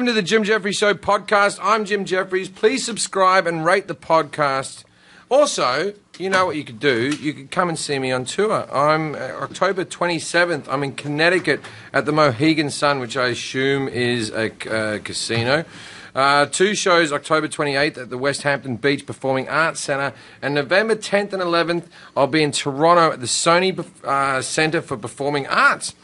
to the Jim Jefferies Show podcast. I'm Jim Jefferies. Please subscribe and rate the podcast. Also, you know what you could do? You could come and see me on tour. I'm October 27th. I'm in Connecticut at the Mohegan Sun, which I assume is a casino. 2 shows, October 28th at the West Hampton Beach Performing Arts Centre, and November 10th and 11th, I'll be in Toronto at the Sony Centre for Performing Arts.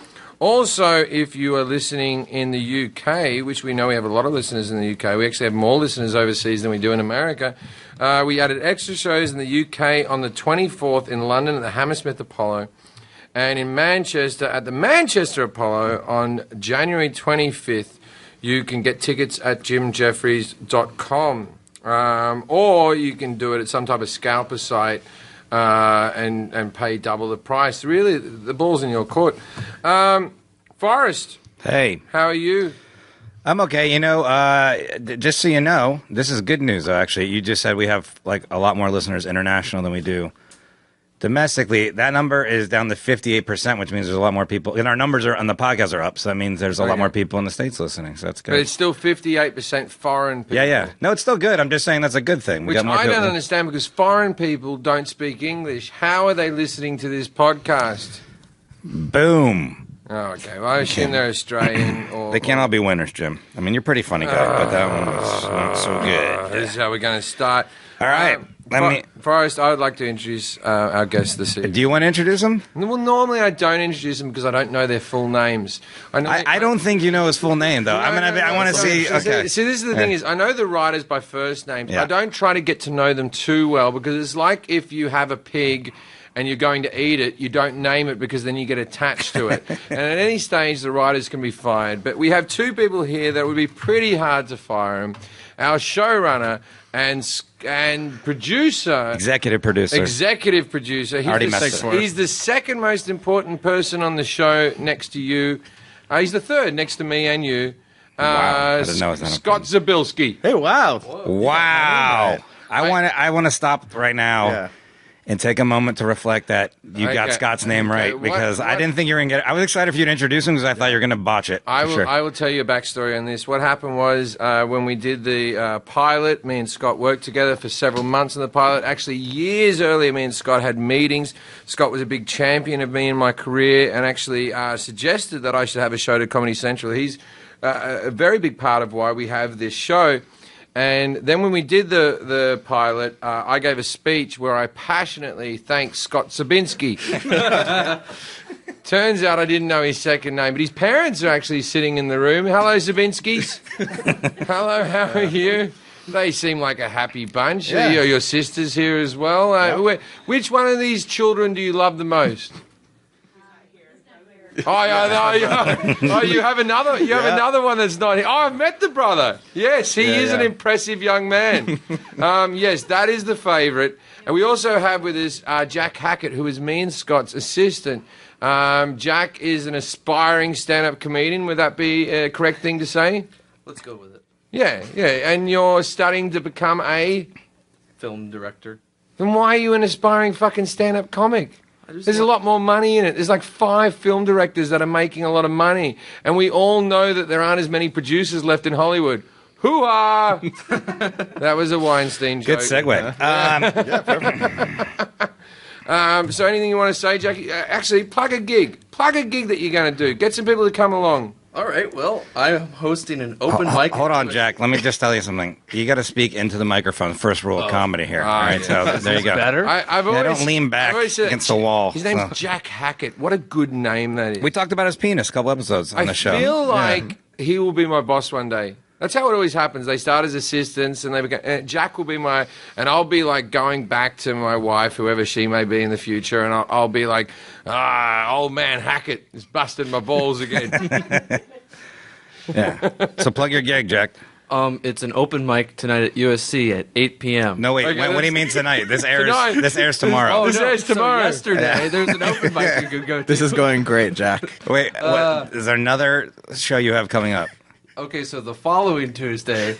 Also, if you are listening in the UK, which we know we have a lot of listeners in the UK, we actually have more listeners overseas than we do in America. We added extra shows in the UK on the 24th in London at the Hammersmith Apollo, and in Manchester at the Manchester Apollo on January 25th. You can get tickets at jimjeffries.com, or you can do it at some type of scalper site and pay double the price. Really, the ball's in your court. Forrest. Hey. How are you? I'm okay. You know, just so you know, this is good news, actually. You just said we have like a lot more listeners international than we do domestically. That number is down to 58%, which means there's a lot more people. And our numbers on the podcast are up, so that means there's a lot more people in the States listening, so that's good. But it's still 58% foreign people. Yeah. No, it's still good. I'm just saying that's a good thing. Which I don't understand, because foreign people don't speak English. How are they listening to this podcast? Boom. Oh, okay. Well, I assume they're Australian. Or they can't all be winners, Jim. I mean, you're a pretty funny guy, but that one was not so good. This is how we're going to start. All right. Forrest, I would like to introduce our guest this evening. Do you want to introduce him? Well, normally I don't introduce them because I don't know their full names. I don't think you know his full name, though. I want to see. Okay. See, this is the thing is, I know the writers by first names. Yeah. I don't try to get to know them too well, because it's like if you have a pig and you're going to eat it, you don't name it because then you get attached to it. And at any stage, the writers can be fired. But we have 2 people here that would be pretty hard to fire them. Our showrunner and producer. Executive producer. He's the second most important person on the show next to you. He's the third next to me and you. Wow. I didn't know Scott Zabielski. Hey, wow. Wow. I want to stop right now and take a moment to reflect that you got Scott's name right, because I didn't think you were going to get it. I was excited for you to introduce him because I thought you were going to botch it. I will tell you a backstory on this. What happened was when we did the pilot, me and Scott worked together for several months on the pilot. Actually, years earlier, me and Scott had meetings. Scott was a big champion of me in my career and actually suggested that I should have a show to Comedy Central. He's a very big part of why we have this show. And then when we did the pilot, I gave a speech where I passionately thanked Scott Zabielski. Turns out I didn't know his second name, but his parents are actually sitting in the room. Hello, Zabielskis. Hello, how are you? They seem like a happy bunch. Yeah. Your sister's here as well. Which one of these children do you love the most? You have another. You have another one that's not here. Oh, I've met the brother. Yes, he is an impressive young man. Yes, that is the favourite. And we also have with us Jack Hackett, who is me and Scott's assistant. Jack is an aspiring stand-up comedian. Would that be a correct thing to say? Let's go with it. Yeah. And you're studying to become a Film director. Then why are you an aspiring fucking stand-up comic? There's a lot more money in it. There's like 5 film directors that are making a lot of money. And we all know that there aren't as many producers left in Hollywood. Hoo-ha! That was a Weinstein joke. Good segue. Perfect. So anything you want to say, Jackie? Actually, plug a gig. Plug a gig that you're going to do. Get some people to come along. All right, well, I'm hosting an open mic. Hold on, Jack. Let me just tell you something. You got to speak into the microphone. First rule of comedy here. All right, so there you go. Better? I've always, don't lean back against the wall. His name's Jack Hackett. What a good name that is. We talked about his penis a couple episodes on the show. I feel like he will be my boss one day. That's how it always happens. They start as assistants, and they become. Jack will be my, and I'll be like going back to my wife, whoever she may be in the future, and I'll be like, old man Hackett is busting my balls again. Yeah. So plug your gig, Jack. It's an open mic tonight at USC at 8 p.m. No, wait. Okay, what do you mean tonight? This airs. Tonight. This airs tomorrow. Oh, this airs tomorrow. So yesterday, there's an open mic you could go to. This is going great, Jack. Wait, is there another show you have coming up? Okay, so the following Tuesday,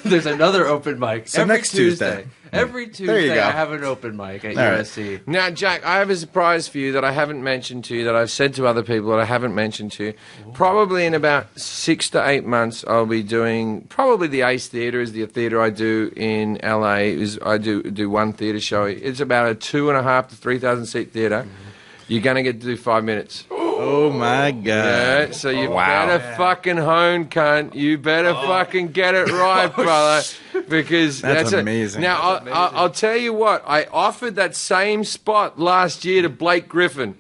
there's another open mic. So every next Tuesday. Every There Tuesday, you go. I have an open mic at All right. USC. Now, Jack, I have a surprise for you that I haven't mentioned to you, that I've said to other people that I haven't mentioned to you. Probably in about 6 to 8 months, I'll be doing probably the Ace Theatre is the theatre I do in LA. I do one theatre show. It's about a 2.5 to 3,000 seat theatre. You're going to get to do 5 minutes. Oh my God. Yeah, so you Wow. better fucking hone, cunt. You better fucking get it right, brother. Because That's it. amazing. Now, I'll tell you what. I offered that same spot last year to Blake Griffin.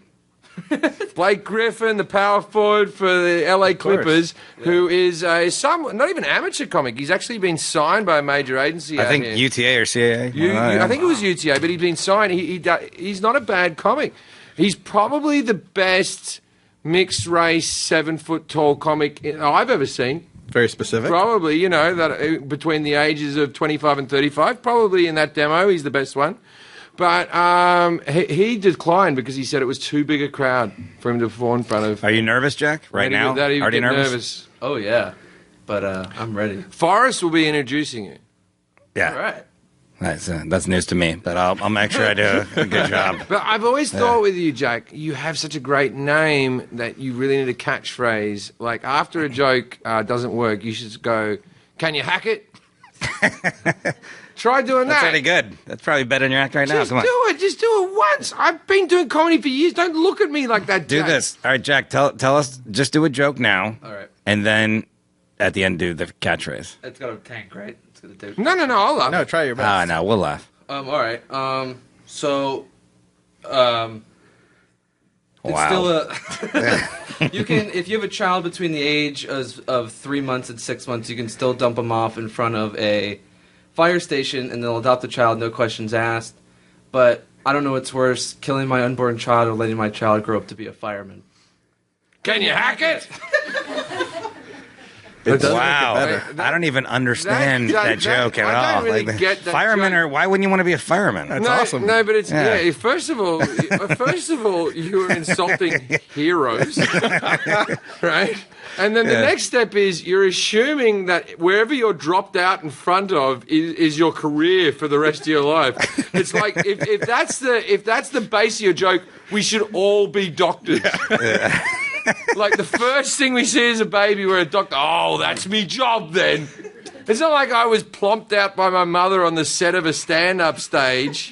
Blake Griffin, the power forward for the LA Clippers, who is not even amateur comic. He's actually been signed by a major agency. I out think here. UTA or CAA. I think it was UTA, but he's been signed. He's not a bad comic. He's probably the best mixed race 7 foot tall comic I've ever seen. Very specific. Probably, that between the ages of 25 and 35, probably in that demo, he's the best one. But he declined because he said it was too big a crowd for him to perform in front of. Are you nervous, Jack? Right now? That he would Already get nervous? Oh, yeah. But I'm ready. Forrest will be introducing you. Yeah. All right. That's news to me, but I'll make sure I do a good job. But I've always thought with you, Jack, you have such a great name that you really need a catchphrase. Like after a joke doesn't work, you should go, "Can you hack it?" Try doing That's that. pretty good. That's probably better than your act right now. Just Come on. do it. Just do it once. I've been doing comedy for years. Don't look at me like that. Do Jack. this. All right, Jack, tell us, just do a joke now. All right. And then at the end, do the catchphrase. It's got a tank, right? It's going to do. No. I'll laugh. No, try your best. Ah, no, we'll laugh. All right. So, it's Wow. still a. You can, if you have a child between the age of 3 months and 6 months, you can still dump them off in front of a fire station, and they'll adopt the child, no questions asked. But I don't know what's worse: killing my unborn child or letting my child grow up to be a fireman. Can you hack it? It does Wow. make it better. I don't even understand that joke at I all. don't really get that firemen joke. are. Why wouldn't you want to be a fireman? That's No, awesome. No, but it's Yeah. First of all, you are insulting heroes, right? And then the Yeah. next step is you're assuming that wherever you're dropped out in front of is your career for the rest of your life. It's like if that's the base of your joke, we should all be doctors. Like the first thing we see as a baby, we're a doctor. Oh, that's me job then. It's not like I was plomped out by my mother on the set of a stand-up stage.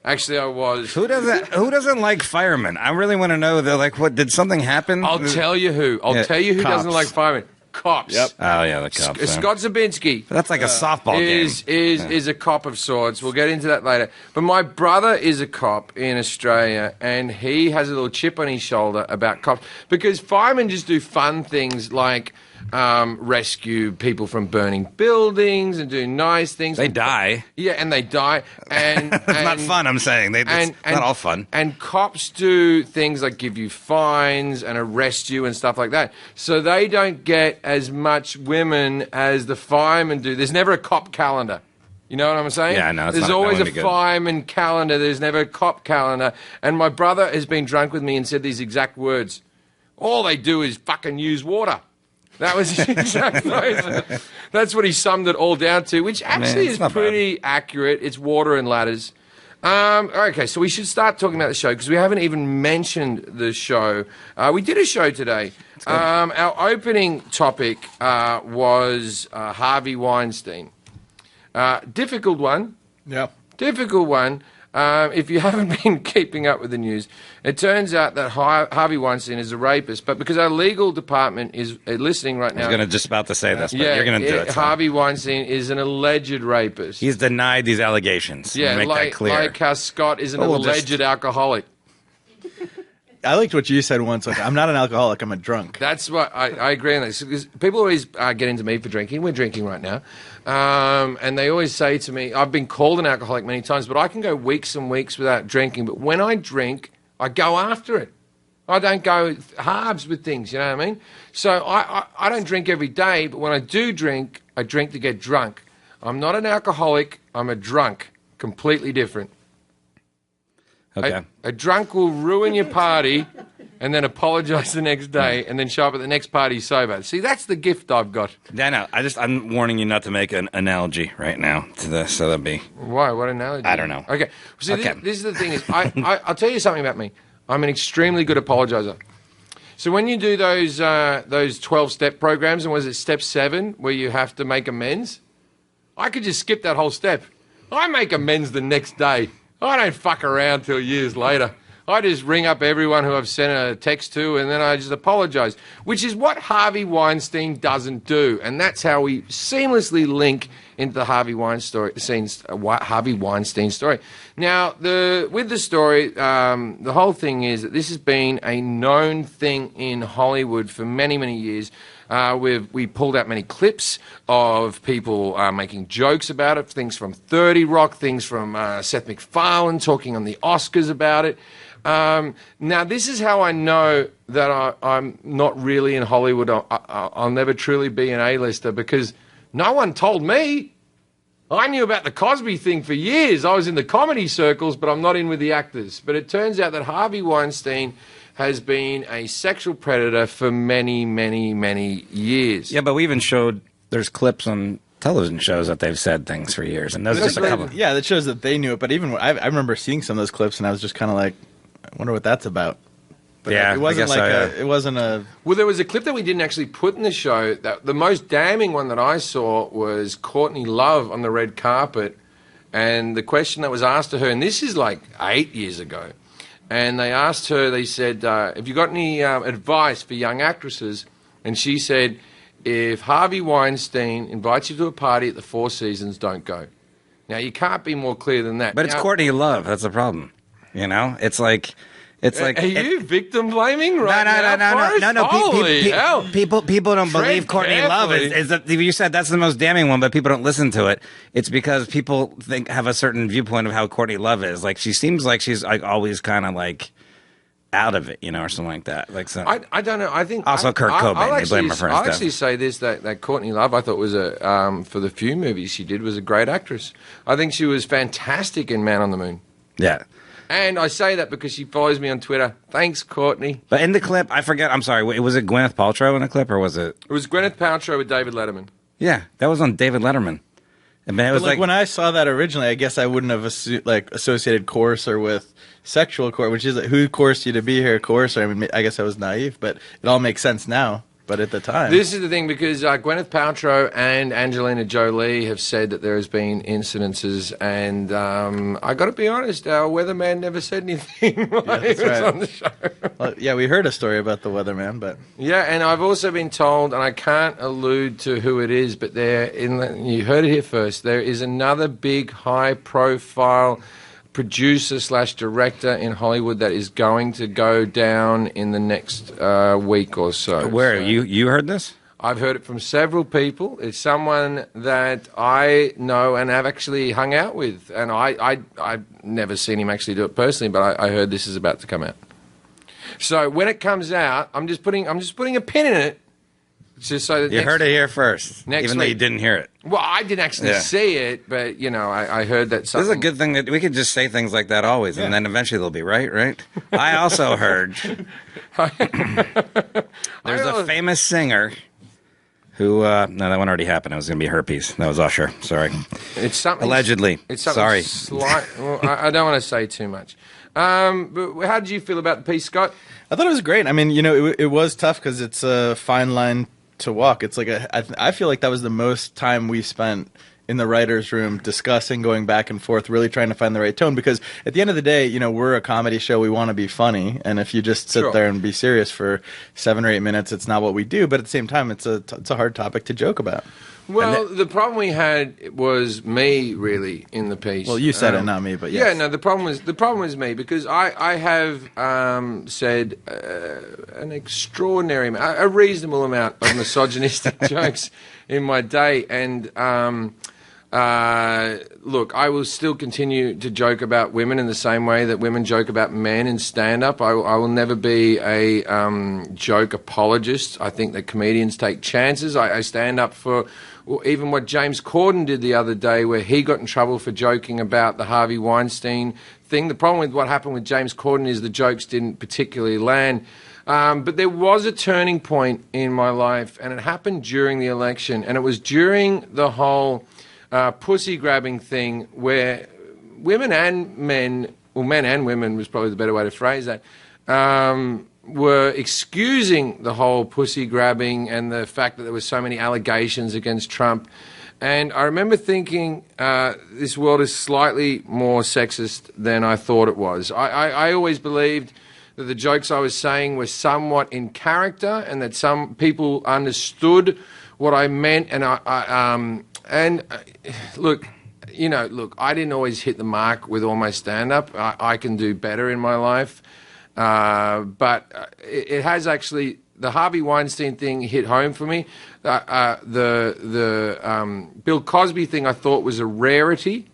Actually, I was. Who doesn't like firemen? I really want to know. They're like, what? Did something happen? I'll tell you who. I'll Yeah, tell you who cops. doesn't like firemen. Cops. Yep. Oh yeah, the cops. yeah. Scott Zabielski That's like a softball is game. is a cop of sorts. We'll get into that later. But my brother is a cop in Australia, and he has a little chip on his shoulder about cops because firemen just do fun things like rescue people from burning buildings and do nice things. They die. Yeah, and they die. And It's not fun. I'm saying it's not all fun. And cops do things like give you fines and arrest you and stuff like that. So they don't get as much women as the firemen do. There's never a cop calendar. You know what I'm saying? Yeah, no, it's There's not- that always a wouldn't be good. fireman calendar. There's never a cop calendar. And my brother has been drunk with me and said these exact words. All they do is fucking use water. That was his exact phrase. That's what he summed it all down to, which actually it's is not pretty accurate. It's water and ladders. Okay, so we should start talking about the show because we haven't even mentioned the show. We did a show today. Our opening topic was Harvey Weinstein. Difficult one. Yeah. Difficult one. If you haven't been keeping up with the news, it turns out that Harvey Weinstein is a rapist, but because our legal department is listening right I now. was going to just about to say this, but you're going to do it. So. Harvey Weinstein is an alleged rapist. He's denied these allegations. Yeah, Make that clear. like how Scott is an But we'll alleged just- alcoholic. I liked what you said once. Like, I'm not an alcoholic. I'm a drunk. That's what I agree on this. 'Cause people always get into me for drinking. We're drinking right now. And they always say to me, I've been called an alcoholic many times, but I can go weeks and weeks without drinking. But when I drink, I go after it. I don't go halves with things, you know what I mean? So I don't drink every day, but when I do drink, I drink to get drunk. I'm not an alcoholic. I'm a drunk. Completely different. Okay. A drunk will ruin your party. and then apologize the next day, and then show up at the next party sober. See, that's the gift I've got. Yeah, no, I'm warning you not to make an analogy right now to this. So that'd be Why? What analogy? I don't know. Okay. See, Okay. This is the thing is, I'll tell you something about me. I'm an extremely good apologizer. So when you do those 12-step programs, and was it step 7 where you have to make amends? I could just skip that whole step. I make amends the next day. I don't fuck around till years later. I just ring up everyone who I've sent a text to, and then I just apologize, which is what Harvey Weinstein doesn't do. And that's how we seamlessly link into the Harvey Weinstein story. Now, with the story, the whole thing is that this has been a known thing in Hollywood for many, many years. We pulled out many clips of people making jokes about it, things from 30 Rock, things from Seth MacFarlane talking on the Oscars about it. Now, this is how I know that I'm not really in Hollywood. I'll never truly be an A-lister because no one told me. I knew about the Cosby thing for years. I was in the comedy circles, but I'm not in with the actors. But it turns out that Harvey Weinstein has been a sexual predator for many, many, many years. Yeah, but we even showed there's clips on television shows that they've said things for years, and those are just a couple. Yeah, that shows that they knew it. But even I remember seeing some of those clips, and I was just kind of like, I wonder what that's about. But yeah, it wasn't it wasn't a. Well, there was a clip that we didn't actually put in the show. That the most damning one that I saw was Courtney Love on the red carpet, and the question that was asked to her, and this is like 8 years ago, and they asked her, they said, "Have you got any advice for young actresses?" And she said, "If Harvey Weinstein invites you to a party at the Four Seasons, don't go." Now you can't be more clear than that. But it's Courtney Love. That's the problem. You know, it's like. Are you victim blaming right now? No. Holy hell. People don't believe Courtney Love is that you said that's the most damning one, but people don't listen to it. It's because people have a certain viewpoint of how Courtney Love is. Like she seems like she's like always kind of like out of it, you know, or something like that. Like so. I don't know. I think also Kurt Cobain. They blame her for his death. I'll actually say this that Courtney Love I thought was for the few movies she did was a great actress. I think she was fantastic in Man on the Moon. Yeah. And I say that because she follows me on Twitter. Thanks, Courtney. But in the clip, I forget. I'm sorry. Was it Gwyneth Paltrow in the clip, or was it? It was Gwyneth Paltrow with David Letterman. Yeah, that was on David Letterman. I mean, it was like when I saw that originally, I guess I wouldn't have associated coercer with sexual coercion, which is who coerced you to be here, coercer. I mean, I guess I was naive, but it all makes sense now. But at the time, this is the thing because Gwyneth Paltrow and Angelina Jolie have said that there has been incidences, and I got to be honest, our weatherman never said anything while he was on the show. Well, yeah, we heard a story about the weatherman, but yeah, and I've also been told, and I can't allude to who it is, but you heard it here first. There is another big, high-profile producer/director in Hollywood that is going to go down in the next week or so. Where you heard this? I've heard it from several people. It's someone that I know and have actually hung out with, and I've never seen him actually do it personally, but I heard this is about to come out. So when it comes out, I'm just putting a pin in it. Just so that you heard it here first, even though you didn't hear it. Well, I didn't actually see it, but, you know, I heard that something... This is a good thing that we could just say things like that always, and then eventually they'll be right? I also heard there's a famous singer who... no, that one already happened. It was going to be herpes. That was Usher. Sorry. It's something... Allegedly. It's something Sorry. Well, I don't want to say too much. But how did you feel about the piece, Scott? I thought it was great. I mean, you know, it was tough because it's a fine line to walk. It's like I feel like that was the most time we spent in the writer's room discussing, going back and forth, really trying to find the right tone. Because at the end of the day, you know, we're a comedy show. We want to be funny. And if you just sit there and be serious for 7 or 8 minutes, it's not what we do. But at the same time, it's a hard topic to joke about. Well, the problem we had was me, really, in the piece. Well, you said it, not me, but yes. Yeah, no, the problem was me, because I have said an extraordinary amount, a reasonable amount of misogynistic jokes in my day, and look, I will still continue to joke about women in the same way that women joke about men in stand-up. I will never be a joke apologist. I think that comedians take chances. I stand up for even what James Corden did the other day, where he got in trouble for joking about the Harvey Weinstein thing. The problem with what happened with James Corden is the jokes didn't particularly land. But there was a turning point in my life, and it happened during the election, and it was during the whole pussy grabbing thing where women and men, well, men and women was probably the better way to phrase that, were excusing the whole pussy grabbing and the fact that there were so many allegations against Trump. And I remember thinking, this world is slightly more sexist than I thought it was. I always believed that the jokes I was saying were somewhat in character and that some people understood what I meant. And look, I didn't always hit the mark with all my stand-up. I can do better in my life. But it has actually, the Harvey Weinstein thing hit home for me. The Bill Cosby thing I thought was a rarity.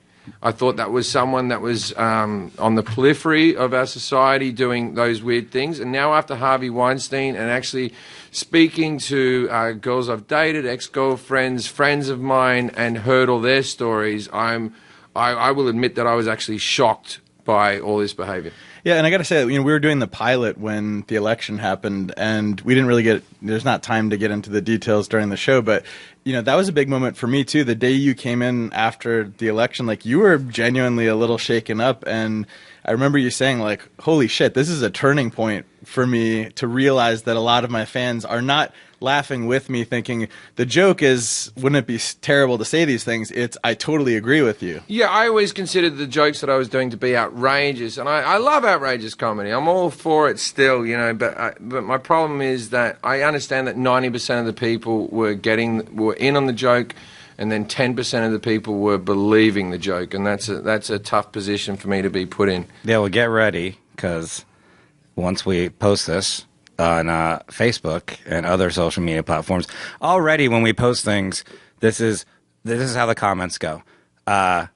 I thought that was someone that was on the periphery of our society doing those weird things. And now after Harvey Weinstein and actually speaking to girls I've dated, ex-girlfriends, friends of mine, and heard all their stories, I will admit that I was actually shocked by all this behavior. Yeah, and I got to say, we were doing the pilot when the election happened, and we didn't really there's not time to get into the details during the show, but, that was a big moment for me, too. The day you came in after the election, you were genuinely a little shaken up, and I remember you saying, holy shit, this is a turning point for me to realize that a lot of my fans are not laughing with me thinking the joke is, wouldn't it be terrible to say these things? It's, I totally agree with you. Yeah, I always considered the jokes that I was doing to be outrageous, and I love outrageous comedy. I'm all for it still, but my problem is that I understand that 90% of the people were in on the joke, and then 10% of the people were believing the joke, and that's a tough position for me to be put in. Yeah, well, get ready, because once we post this on Facebook and other social media platforms, already when we post things, this is how the comments go. 10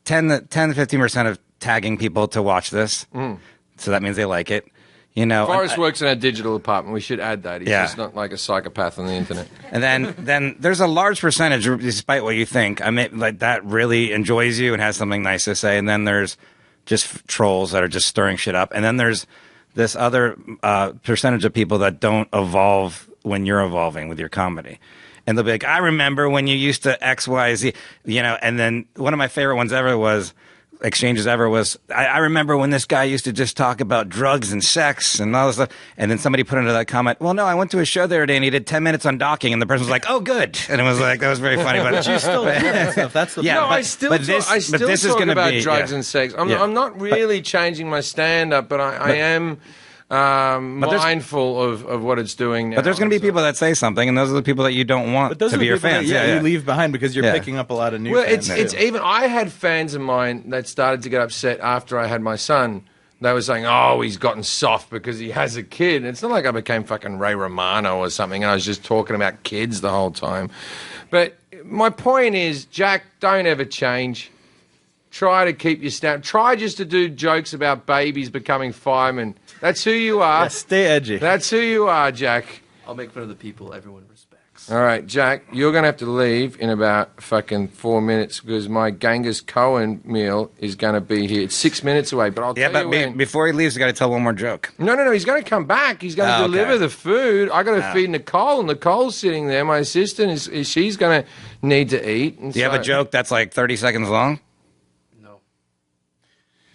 to 15% of tagging people to watch this, so that means they like it. Forrest works in our digital department. We should add that. He's just not like a psychopath on the internet. And then there's a large percentage, despite what you think, that really enjoys you and has something nice to say. And then there's just trolls that are just stirring shit up. And then there's this other percentage of people that don't evolve when you're evolving with your comedy. And they'll be like, I remember when you used to X, Y, Z, and then one of my favorite ones ever was, I remember when this guy used to just talk about drugs and sex and all this stuff. And then somebody put into that comment, well, no, I went to a show the other day and he did 10 minutes on docking. And the person was like, oh, good. And it was like, that was very funny. But you still do that stuff. That's the no, I still talk about drugs and sex. I'm not really changing my stand-up, but I am mindful of what it's doing now. But there's going to be people that say something, and those are the people that you don't want to be your fans. You leave behind because you're picking up a lot of new fans. Well, it's even, I had fans of mine that started to get upset after I had my son. They were saying, oh, he's gotten soft because he has a kid. And it's not like I became fucking Ray Romano or something, and I was just talking about kids the whole time. But my point is, Jack, don't ever change. Try to keep your stand. Try just to do jokes about babies becoming firemen. That's who you are. Yeah, stay edgy. That's who you are, Jack. I'll make fun of the people everyone respects. All right, Jack, you're going to have to leave in about fucking 4 minutes because my Genghis Cohen meal is going to be here. It's 6 minutes away, but I'll tell you when. Before he leaves, you got to tell one more joke. No. He's going to come back. He's going to deliver the food. I got to feed Nicole. Nicole's sitting there. My assistant she's going to need to eat. Do you have a joke that's like 30 seconds long?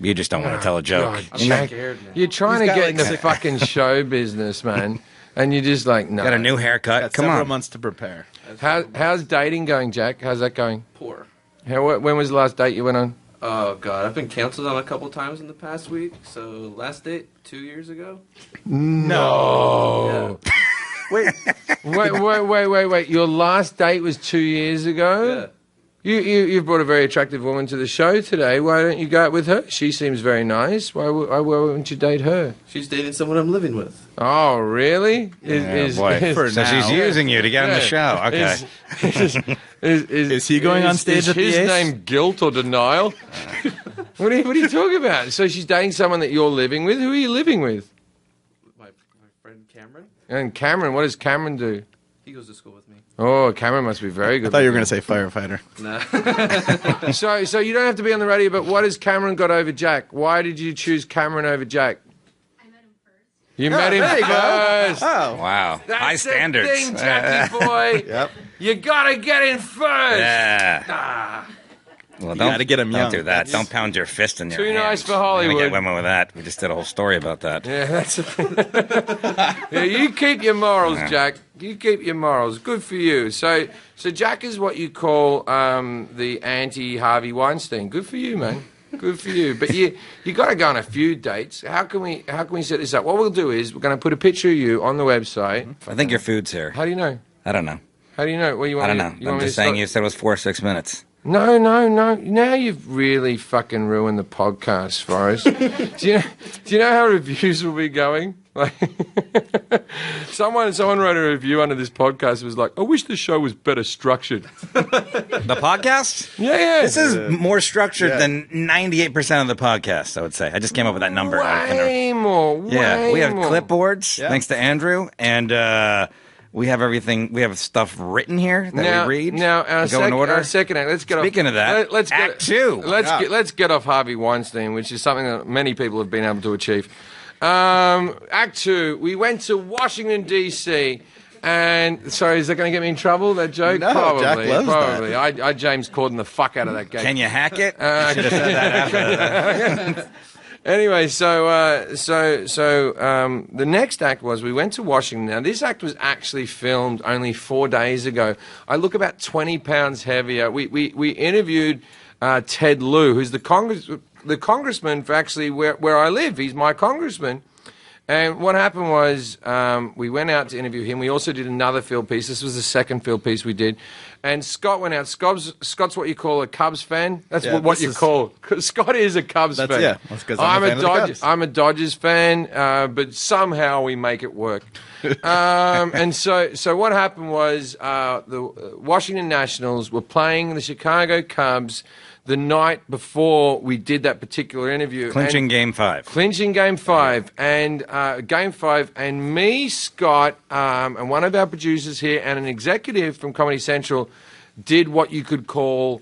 You just don't want to tell a joke. God, Jack, you're trying to get into the fucking show business, man, and you're just like, no. Got a new haircut. Come on. Several months to prepare. How's dating going, Jack? How's that going? Poor. When was the last date you went on? Oh, God. I've been canceled on a couple times in the past week. So, last date, 2 years ago? No. Yeah. Wait. Your last date was 2 years ago? Yeah. You've brought a very attractive woman to the show today. Why don't you go out with her? She seems very nice. Why wouldn't you date her? She's dating someone I'm living with. Oh, really? So she's using you to get on the show. Okay. Is he going on stage at the Ace? Is his name guilt or denial? What are you talking about? So she's dating someone that you're living with? Who are you living with? My friend Cameron. And Cameron, what does Cameron do? He goes to school with me. Oh, Cameron must be very good. I thought you were going to say firefighter. Nah. So you don't have to be on the radio, but what has Cameron got over Jack? Why did you choose Cameron over Jack? I met him first. You met him there you go. first. Oh. Wow. That's High the standards. thing, Jackie boy. Yep. You gotta get in first. Yeah. Well, gotta get 'em don't young. do that. That's- Don't pound your fist in your Too hands. nice for You're gonna Hollywood. get women with that. We just did a whole story about that. Yeah, that's. Yeah, you keep your morals, Jack. You keep your morals. Good for you. So Jack is what you call the anti-Harvey Weinstein. Good for you, man. Good for you. But you got to go on a few dates. How can we set this up? What we'll do is we're going to put a picture of you on the website. I think your food's here. How do you know? I don't know. How do you know? What you want? I don't know. I'm just saying you said it was 4 or 6 minutes. No. Now you've really fucking ruined the podcast, Forrest. do you know how reviews will be going? Like, someone wrote a review under this podcast. It was like, I wish the show was better structured. The podcast? Yeah. This is more structured than 98% of the podcast, I would say. I just came up with that number. Way more. We have more. clipboards, thanks to Andrew, and we have everything. We have stuff written here that we read. Now, our second act. Let's get Speaking off. of that, let's Act get, 2. Let's get off Harvey Weinstein, which is something that many people have been able to achieve. Act 2. We went to Washington D.C. And sorry, is that going to get me in trouble? That joke? No, probably. Jack loves probably. that. I James Corden the fuck out of that game. Can you hack it? You should have said that after. Anyway, so the next act was we went to Washington. Now, this act was actually filmed only 4 days ago. I look about 20 pounds heavier. We interviewed Ted Lieu, who's the congressman for actually where I live. He's my congressman. And what happened was we went out to interview him. We also did another field piece. This was the second field piece we did. And Scott went out. Scott's what you call a Cubs fan. That's what you call. Scott is a Cubs fan. Yeah, that's because I'm a fan of the Cubs. I'm a Dodgers fan, but somehow we make it work. And so what happened was the Washington Nationals were playing the Chicago Cubs the night before we did that particular interview. Clinching Game 5. Clinching Game 5. And Game 5, and me, Scott, and one of our producers here, and an executive from Comedy Central did what you could call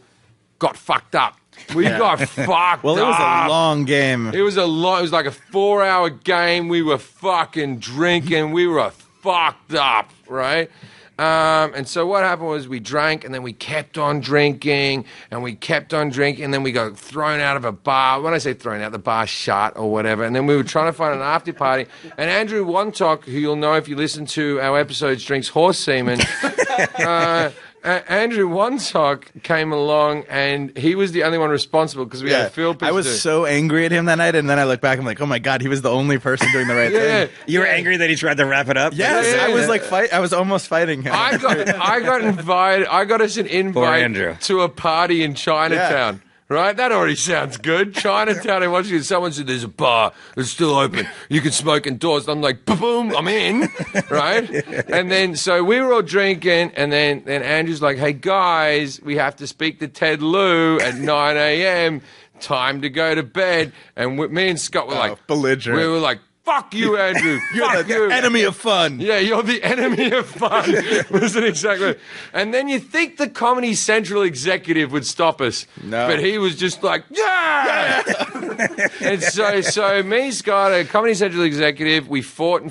got fucked up. We got fucked Well, it was up. a long game. It was like a 4-hour game. We were fucking drinking. We were fucked up, right? And so what happened was we drank, and then we kept on drinking, and then we got thrown out of a bar. When I say thrown out, the bar shut or whatever. And then we were trying to find an after party. And Andrew Wontok, who you'll know if you listen to our episodes, drinks horse semen. Andrew Wontok came along, and he was the only one responsible because we had a field pitch. I was so angry at him that night, and then I look back, I'm like, oh my God, he was the only person doing the right thing. You were angry that he tried to wrap it up? Yes, Yeah. I was like, I was almost fighting him. I got invited. I got us an Andrew. invite to a party in Chinatown. Right? That already sounds good. Chinatown in Washington. Someone said there's a bar that's still open. You can smoke indoors. I'm like, boom, I'm in. Right? And then, so we were all drinking, and then Andrew's like, hey, guys, we have to speak to Ted Lieu at 9 a.m. Time to go to bed. And me and Scott were like, belligerent. we were like, fuck you, Andrew. You're the enemy of fun. Yeah, you're the enemy of fun. Wasn't exactly. And then you think the Comedy Central executive would stop us. No. But he was just like, yeah! And so me, Scott, a Comedy Central executive, we fought.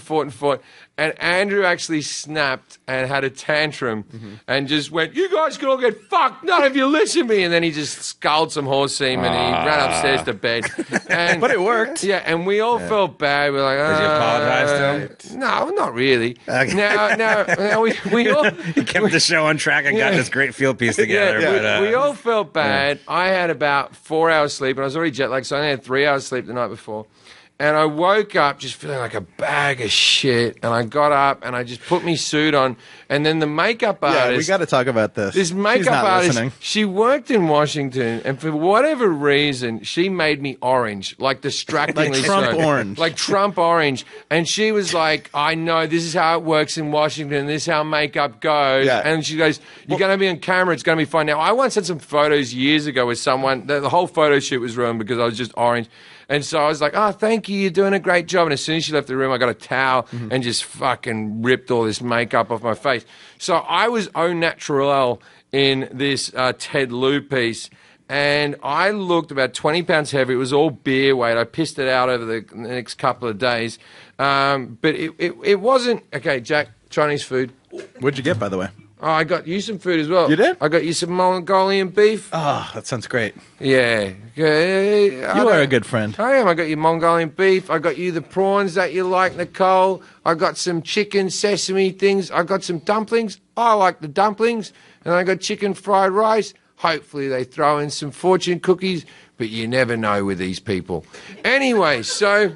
And Andrew actually snapped and had a tantrum and just went, you guys can all get fucked. None of you listen to me. And then he just sculled some horse semen and he ran upstairs to bed. And, But it worked. Yeah, and we all felt bad. We're like, Did you apologize to him? No, not really. Okay. Now we all He kept the show on track and got this great field piece together. yeah, But, we all felt bad. I had about 4 hours sleep, and I was already jet lagged, so I only had 3 hours sleep the night before. And I woke up just feeling like a bag of shit. And I got up and I just put my suit on. And then the makeup artist. Yeah, we got to talk about this. This She's makeup not artist, listening. she worked in Washington, and for whatever reason, she made me orange, like distractingly Like Trump so. orange. Like Trump orange. And she was like, I know, this is how it works in Washington, this is how makeup goes. Yeah. And she goes, you're going to be on camera, it's going to be fun. Now, I once had some photos years ago with someone, the whole photo shoot was ruined because I was just orange. And so I was like, oh, thank you, you're doing a great job. And as soon as she left the room, I got a towel and just fucking ripped all this makeup off my face. So I was au naturel in this Ted Lieu piece. and I looked about 20 pounds heavy. It was all beer weight. I pissed it out over the next couple of days. But it wasn't... Okay, Jack, Chinese food. What'd you get, by the way? Oh, I got you some food as well. You did? I got you some Mongolian beef. Oh, that sounds great. Yeah. You are a good friend. I am. I got you Mongolian beef. I got you the prawns that you like, Nicole. I got some chicken sesame things. I got some dumplings. I like the dumplings. And I got chicken fried rice. Hopefully they throw in some fortune cookies, but you never know with these people. Anyway, so...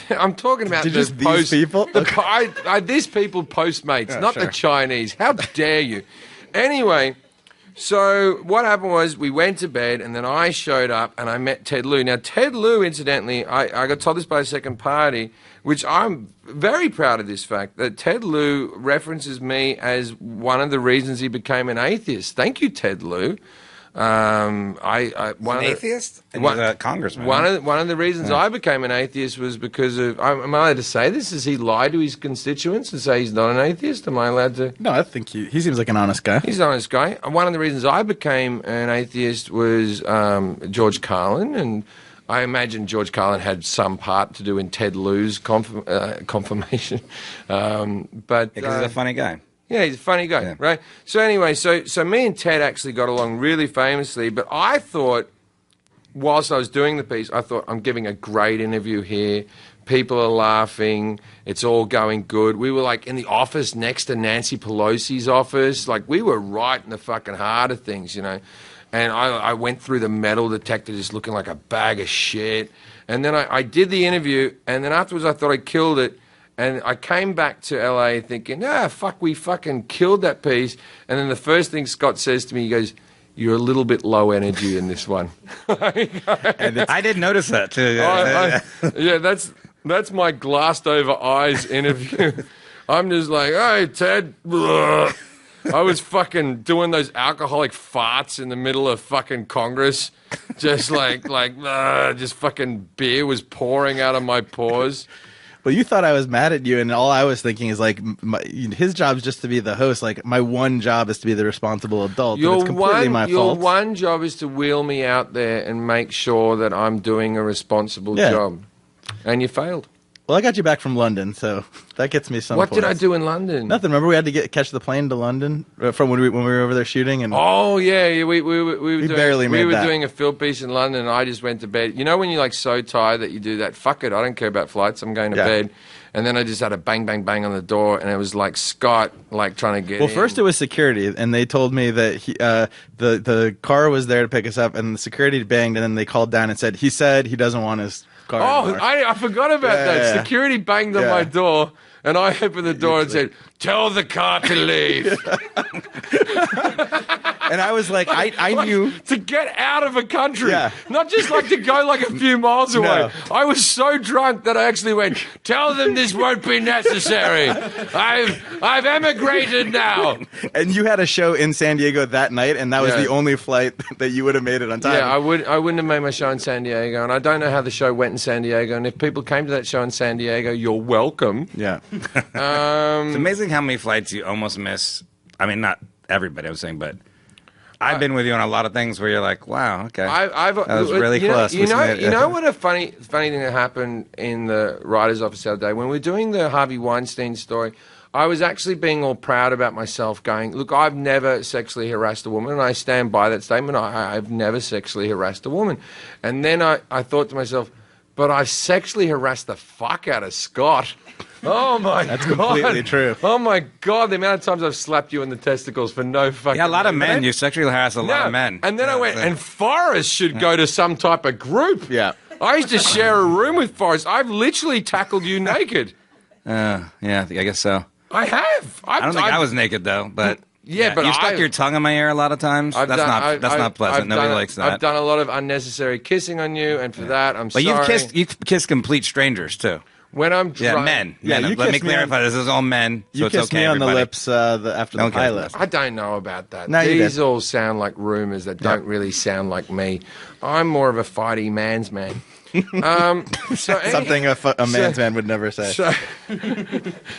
I'm talking about these people. These people Postmates, Oh, not sure. the Chinese. How dare you? Anyway, so what happened was we went to bed, and then I showed up and I met Ted Lieu. Now, Ted Lieu, incidentally, I got told this by a second party, which I'm very proud of this fact, that Ted Lieu references me as one of the reasons he became an atheist. Thank you, Ted Lieu. An atheist? And he's a congressman. One of the reasons I became an atheist was because of... Am I allowed to say this? Does he lie to his constituents and say he's not an atheist? Am I allowed to... No, I think he seems like an honest guy. He's an honest guy. One of the reasons I became an atheist was George Carlin, and I imagine George Carlin had some part to do in Ted Lieu's confirmation. But Because he's a funny guy. Yeah, he's a funny guy, Yeah. right? So anyway, so me and Ted actually got along really famously, but I thought, whilst I was doing the piece, I thought, I'm giving a great interview here. People are laughing. It's all going good. We were like in the office next to Nancy Pelosi's office. Like we were right in the fucking heart of things, you know. And I went through the metal detector just looking like a bag of shit. And then I did the interview, and then afterwards I thought I killed it. And I came back to LA thinking, we fucking killed that piece. And then the first thing Scott says to me, he goes, you're a little bit low energy in this one. I did notice that too. Yeah, that's my glassed over eyes interview. I'm just like, hey, Ted. Blah. I was fucking doing those alcoholic farts in the middle of fucking Congress. Just just fucking beer was pouring out of my pores. Well, you thought I was mad at you, and all I was thinking is like, his job's just to be the host. Like my one job is to be the responsible adult. And it's completely my your fault. one job is to wheel me out there and make sure that I'm doing a responsible job, and you failed. Well, I got you back from London, so that gets me some. What did I points. do in London? Nothing. Remember, we had to catch the plane to London from when we were over there shooting, and Oh yeah, we were doing, barely made that. doing a field piece in London, and I just went to bed. You know when you're like so tired that you do that? Fuck it, I don't care about flights. I'm going to bed. And then I just had a bang, bang, bang on the door, and it was like Scott, like trying to get. Well, in. first it was security, and they told me that the car was there to pick us up, and the security banged, and then they called down and said he doesn't want his car. Oh, anymore. I forgot about that. Yeah. Security banged on my door, and I opened the door and said, "Tell the car to leave." And I was like, I knew to get out of a country, Yeah. not just like to go like a few miles away. No. I was so drunk that I actually went, "Tell them this won't be necessary. I've emigrated now." And you had a show in San Diego that night, and that was Yeah. the only flight that you would have made it on time. Yeah, I wouldn't have made my show in San Diego, and I don't know how the show went in San Diego. And if people came to that show in San Diego, you're welcome. Yeah. It's amazing how many flights you almost miss. I mean, not everybody, I'm saying, but I've been with you on a lot of things where you're like, wow, okay. That was really close. You know what a funny thing that happened in the writer's office the other day? When we were doing the Harvey Weinstein story, I was actually being all proud about myself going, look, I've never sexually harassed a woman, and I stand by that statement. I've never sexually harassed a woman. And then I thought to myself, but I sexually harassed the fuck out of Scott. Oh my God. That's completely true. Oh my God, the amount of times I've slapped you in the testicles for no fucking Yeah, a lot of reason. men. You sexually harass a lot of men. And then I went, and Forrest should go to some type of group. Yeah. I used to share a room with Forrest. I've literally tackled you naked. Yeah, I guess so. I have. I don't think I was naked though, but Yeah, but you stuck I- your tongue in my ear a lot of times. That's not pleasant. Nobody likes that. I've done a lot of unnecessary kissing on you, and for that, I'm But sorry. you've kissed complete strangers too. When I'm Yeah, drunk, men. Yeah, Men. you Let me kissed me clarify. This is all men, so You it's kissed okay. me on everybody. the lips after the Okay. pilot. I don't know about that. No, you These did. all sound like rumors that don't really sound like me. I'm more of a fighty man's man. Something a man's man would never say.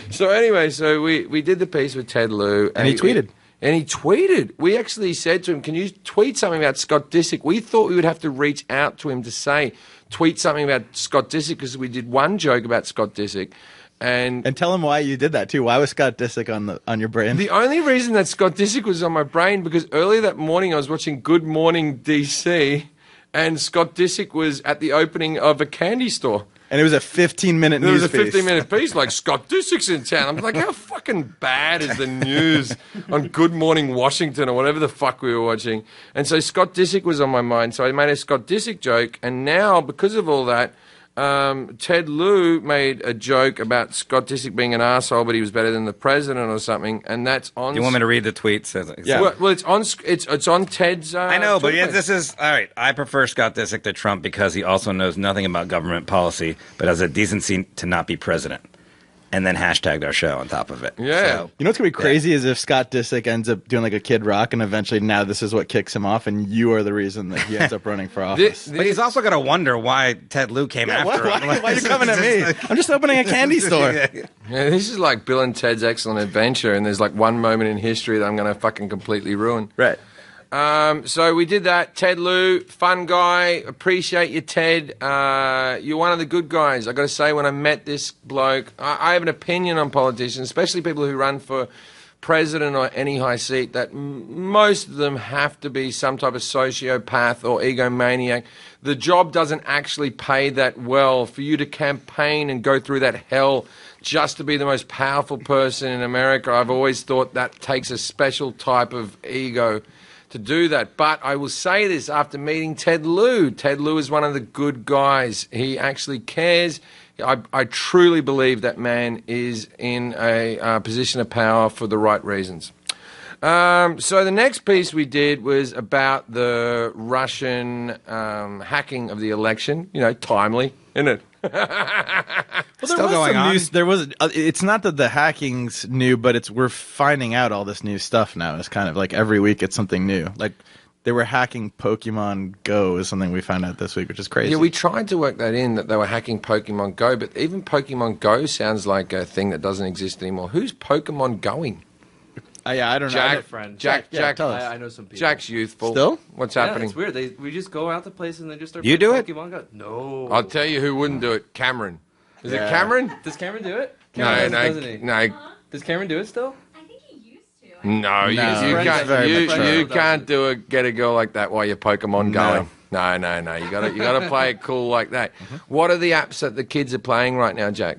So anyway, so we did the piece with Ted Lieu, And he tweeted. And he tweeted. We actually said to him, can you tweet something about Scott Disick? We thought we would have to reach out to him to say, tweet something about Scott Disick, because we did one joke about Scott Disick. And tell him why you did that too. Why was Scott Disick on your brain? the only reason that Scott Disick was on my brain, because earlier that morning I was watching Good Morning DC, and Scott Disick was at the opening of a candy store. And it was a 15-minute There news was a piece. 15-minute piece like, Scott Disick's in town. I'm like, how fucking bad is the news on Good Morning Washington or whatever the fuck we were watching? And so Scott Disick was on my mind. So I made a Scott Disick joke. And now, because of all that, Ted Lieu made a joke about Scott Disick being an asshole, but he was better than the president or something. And that's on... Do you want me to read the tweets? Yeah. Well, it's on Ted's... I know, but Twitter yeah, page. this is all right. I prefer Scott Disick to Trump because he also knows nothing about government policy, but has a decency to not be president. And then hashtagged our show on top of it. Yeah. So, You know what's going to be crazy is if Scott Disick ends up doing like a Kid Rock and eventually now this is what kicks him off and you are the reason that he ends up running for office. but he's also going to wonder why Ted Lieu came after him. Why are you coming at me? I'm just opening a candy store. Yeah, this is like Bill and Ted's Excellent Adventure, and there's like one moment in history that I'm going to fucking completely ruin. Right. So we did that. Ted Lieu, fun guy. Appreciate you, Ted. You're one of the good guys. I got to say, when I met this bloke, I have an opinion on politicians, especially people who run for president or any high seat, that most of them have to be some type of sociopath or egomaniac. The job doesn't actually pay that well for you to campaign and go through that hell just to be the most powerful person in America. I've always thought that takes a special type of ego to do that. But I will say this after meeting Ted Lieu. Ted Lieu is one of the good guys. He actually cares. I truly believe that man is in a position of power for the right reasons. So the next piece we did was about the Russian hacking of the election. You know, timely, isn't it? Well, Still going on. News. There was. It's not that the hacking's new, but we're finding out all this new stuff now. It's kind of like every week it's something new. Like they were hacking Pokemon Go is something we found out this week, which is crazy. Yeah, we tried to work that in, that they were hacking Pokemon Go, but even Pokemon Go sounds like a thing that doesn't exist anymore. Who's Pokemon going? Yeah, I don't know. Jack, a friend. Jack, tell us. I know some people. Jack's youthful. Still? What's Yeah, happening? it's weird. We just go out to places and they just start You playing do it? Pokemon Go. No. I'll tell you who wouldn't do it. Cameron. Is Yeah. it Cameron? Does Cameron do it? No, Cameron no, doesn't he? no. Does Cameron do it still? I think he used to. No, you No, can't. very You, mature. you can't get a girl like that while you're Pokemon going. No. You gotta play it cool like that. What are the apps that the kids are playing right now, Jack?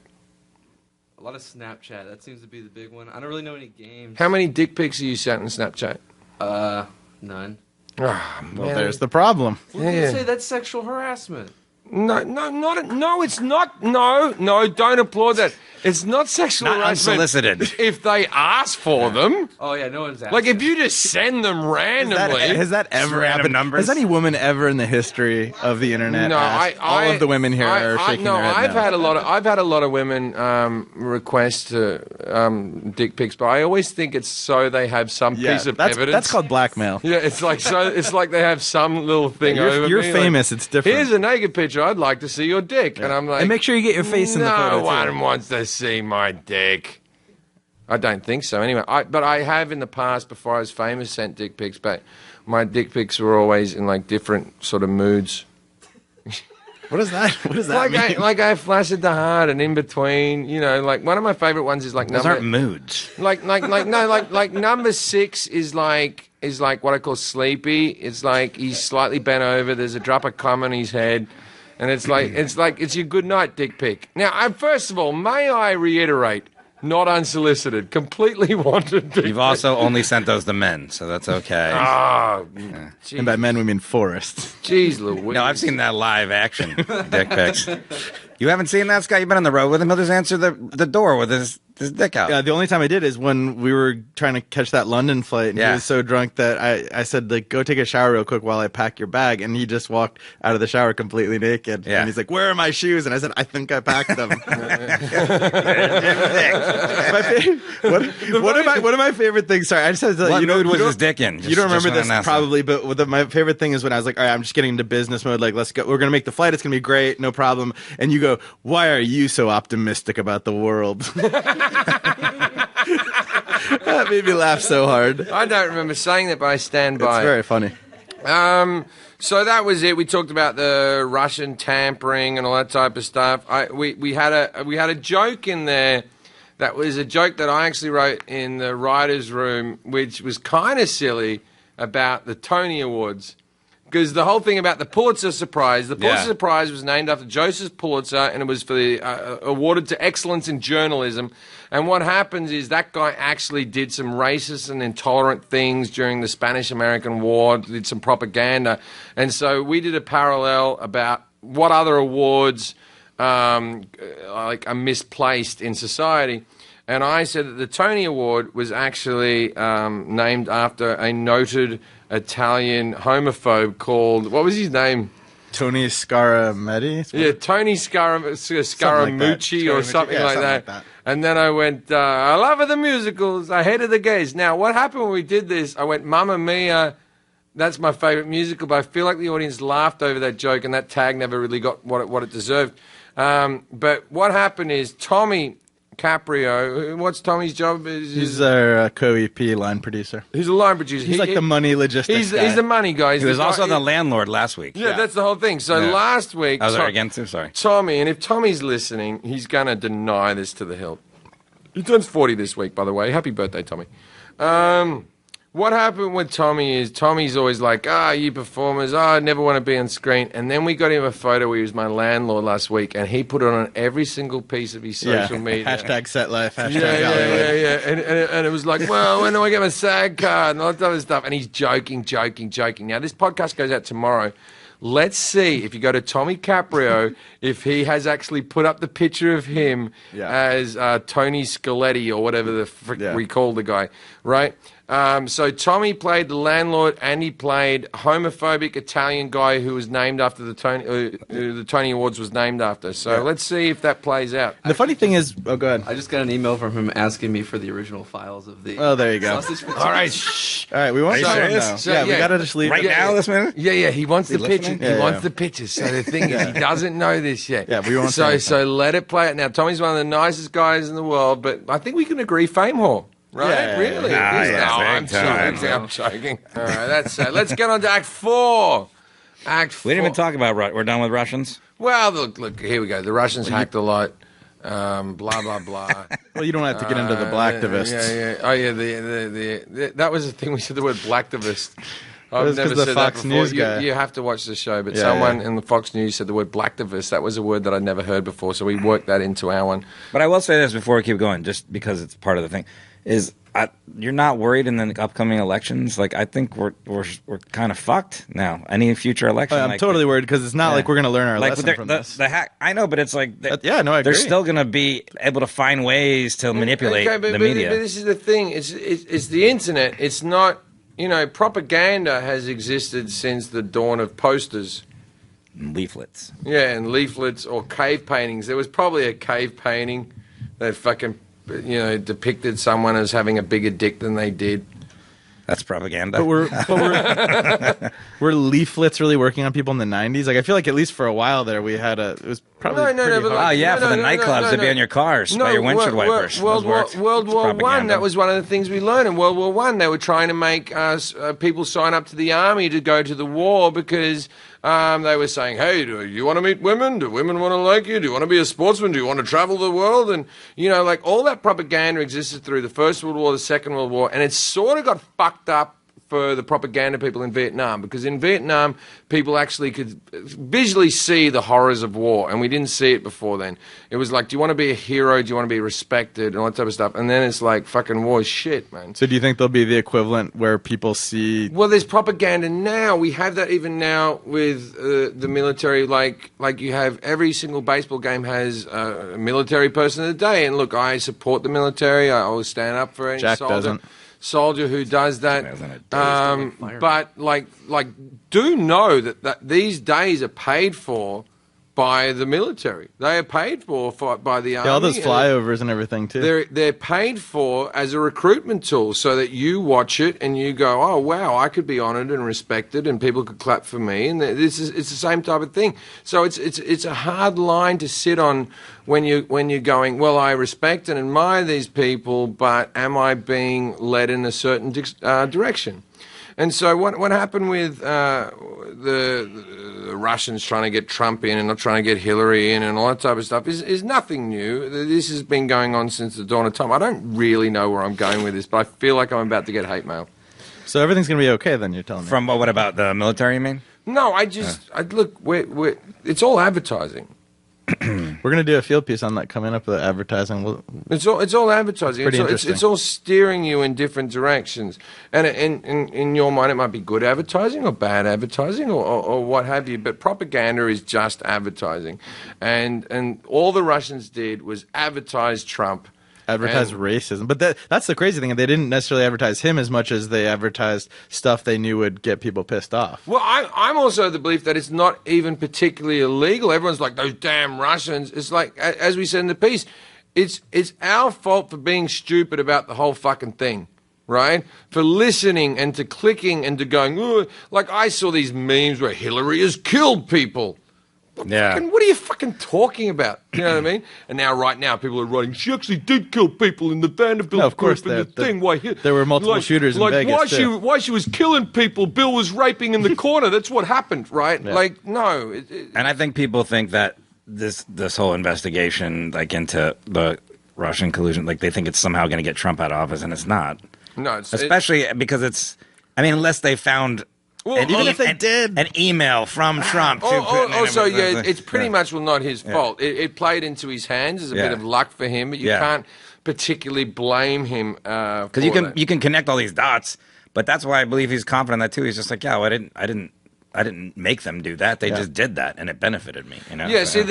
A lot of Snapchat. That seems to be the big one. I don't really know any games. How many dick pics are you sent on Snapchat? None. Oh, Well, man. there's the problem. Well, they Yeah. say that's sexual harassment. No, it's not. No, don't applaud that. It's not sexual Not harassment. unsolicited. If they ask for them. Oh yeah, no one's asking. Like, if you just send them randomly. Has that ever random happened? numbers. Has any woman ever in the history of the internet No, asked? All of the women here are shaking their head I've no. had a lot of women request dick pics, but I always think it's so they have some piece of evidence. That's called blackmail. Yeah, it's like they have some little thing over You're me, famous. like, it's different. Here's a naked picture. I'd like to see your dick, and I'm like, and make sure you get your face in the photo. no too. one wants to see my dick. I don't think so. Anyway, but I have in the past, before I was famous, sent dick pics, but my dick pics were always in like different sort of moods. What does that? What does that mean? Like I flaccid the heart and in between, you know, like one of my favorite ones is like Those number aren't moods. like number 6 is like what I call sleepy. It's like he's slightly bent over. There's a drop of cum on his head, and it's like your good night dick pic. Now, first of all, may I reiterate, not unsolicited, completely wanted dick You've pic. also only sent those to men, so that's okay. Oh, And by men, we mean Forrest. jeez Louise. No, I've seen that live action dick pics. You haven't seen that, Scott? You've been on the road with him. He'll just answer the door with his dick out. The only time I did is when we were trying to catch that London flight, and he Yeah. was so drunk that I said, like, go take a shower real quick while I pack your bag, and he just walked out of the shower completely naked. Yeah. And he's like, where are my shoes? And I said, I think I packed them. One of my favorite things. Sorry, I just had to. What you know, mood was you his don't- dick in? You don't remember wanna this ask probably, but my favorite thing is when I was like, all right, I'm just getting into business mode. Like, let's go. We're gonna make the flight. It's gonna be great, no problem. And you go, why are you so optimistic about the world? That made me laugh so hard. I don't remember saying that, but I stand by It's very funny. So that was it. We talked about the Russian tampering and all that type of stuff. We had a joke in there. That was a joke that I actually wrote in the writers' room, which was kind of silly about the Tony Awards. Because the whole thing about the Pulitzer Prize, the Pulitzer Prize was named after Joseph Pulitzer, and it was for the awarded to excellence in journalism. And what happens is that guy actually did some racist and intolerant things during the Spanish-American War, did some propaganda. And so we did a parallel about what other awards like are misplaced in society. And I said that the Tony Award was actually named after a noted Italian homophobe called, what was his name? Tony Scarametti? Yeah, Tony Scaramucci or something like that. And then I went, I love the musicals, I hated the gays. Now, what happened when we did this, I went, Mamma Mia, that's my favorite musical, but I feel like the audience laughed over that joke and that tag never really got what it deserved. But what happened is Tommy Caprio, what's Tommy's job? He's our co-EP line producer. He's a line producer. He's like the money logistics guy. He's the money guy. He was also the landlord last week. Yeah, that's the whole thing. So last week... I was there again too, sorry. Tommy, and if Tommy's listening, he's going to deny this to the hilt. He turns 40 this week, by the way. Happy birthday, Tommy. What happened with Tommy is Tommy's always like, you performers, I never want to be on screen. And then we got him a photo where he was my landlord last week, and he put it on every single piece of his social media. Hashtag set life, hashtag yeah. And it was like, well, when do I get my SAG card and all that other stuff? And he's joking. Now, this podcast goes out tomorrow. Let's see if you go to Tommy Caprio, if he has actually put up the picture of him as Tony Scaletti or whatever the frick we call the guy, right? So Tommy played the landlord, and he played homophobic Italian guy who was named after the Tony Awards was named after. So let's see if that plays out. The funny thing is, go ahead. I just got an email from him asking me for the original files of the. Oh, there you go. All right, shh. All right, we won't show him now. So, we gotta just leave Right now, this minute? Yeah, he wants the picture. Yeah, he wants the pictures. So the thing is, he doesn't know this yet. Yeah, we won't. So let it play out. Now, Tommy's one of the nicest guys in the world, but I think we can agree fame whore. Right? Yeah, really? I'm joking. All right, that's let's get on to Act 4. Act 4. We didn't even talk about we're done with Russians? Well, look, here we go. The Russians hacked a lot. Blah, blah, blah. Well, you don't have to get into the blacktivists. Yeah. Oh, yeah, the that was the thing. We said the word blacktivist. I've never the said Fox that before. News guy. You have to watch the show, but someone in the Fox News said the word blacktivist. That was a word that I'd never heard before, so we worked that into our one. But I will say this before we keep going, just because it's part of the thing, is you're not worried in the upcoming elections? Like, I think we're kind of fucked now. Any future election, I'm totally worried because it's not like we're going to learn our lesson from this. The hack, I know, but it's like I agree. They're still going to be able to find ways to manipulate the media. But this is the thing. It's the internet. It's not. Propaganda has existed since the dawn of posters. Leaflets. Yeah, and leaflets or cave paintings. There was probably a cave painting that fucking, depicted someone as having a bigger dick than they did. That's propaganda. But were leaflets really working on people in the 90s? Like, I feel like at least for a while there, we had it was probably for the nightclubs to be on your cars by your windshield wipers. World War One. That was one of the things we learned in World War One. They were trying to make people sign up to the army to go to the war because they were saying, "Hey, do you want to meet women? Do women want to like you? Do you want to be a sportsman? Do you want to travel the world?" And like all that propaganda existed through the First World War, the Second World War, and it sort of got fucked up for the propaganda people in Vietnam, because in Vietnam, people actually could visually see the horrors of war, and we didn't see it before then. It was like, do you want to be a hero? Do you want to be respected? And all that type of stuff. And then it's like, fucking war is shit, man. So do you think there'll be the equivalent where people see... Well, there's propaganda now. We have that even now with the military. Like you have every single baseball game has a military person of the day. And look, I support the military. I always stand up for any Jack soldier who does that. But do know that these days are paid for by the military. They are paid for by the army. Yeah, all those flyovers and everything too. They're paid for as a recruitment tool, so that you watch it and you go, "Oh wow, I could be honoured and respected, and people could clap for me." And it's the same type of thing. So it's a hard line to sit on when you're going, "Well, I respect and admire these people, but am I being led in a certain direction?" And so what happened with the Russians trying to get Trump in and not trying to get Hillary in and all that type of stuff is nothing new. This has been going on since the dawn of time. I don't really know where I'm going with this, but I feel like I'm about to get hate mail. So everything's going to be okay then, you're telling me? From what about the military, you mean? No, look, it's all advertising. We're going to do a field piece on that coming up with advertising. It's all advertising. It's all steering you in different directions. And in your mind, it might be good advertising or bad advertising or what have you. But propaganda is just advertising. And all the Russians did was advertise Trump. Advertise racism. But that's the crazy thing. They didn't necessarily advertise him as much as they advertised stuff they knew would get people pissed off. Well, I'm also of the belief that it's not even particularly illegal. Everyone's like, those damn Russians. It's like, as we said in the piece, it's our fault for being stupid about the whole fucking thing, right? For listening and to clicking and to going, "Ooh," like I saw these memes where Hillary has killed people. Yeah. What are you fucking talking about? You know what I mean? And right now, people are writing, "She actually did kill people in the Vanderbilt No, of course, group and the thing." there were multiple shooters in Vegas, why she was killing people, Bill was raping in the corner. That's what happened, right? Yeah. Like, no. And I think people think that this whole investigation, like into the Russian collusion, like they think it's somehow going to get Trump out of office, and it's not. No, especially because it's. I mean, unless they found. Well, even if they did an email from Trump to Putin. Also, yeah, it's pretty much not his fault. It played into his hands as a bit of luck for him, but you can't particularly blame him because you can connect all these dots. But that's why I believe he's confident in that too. He's just like, I didn't make them do that. They just did that, and it benefited me. You know? Yeah. See,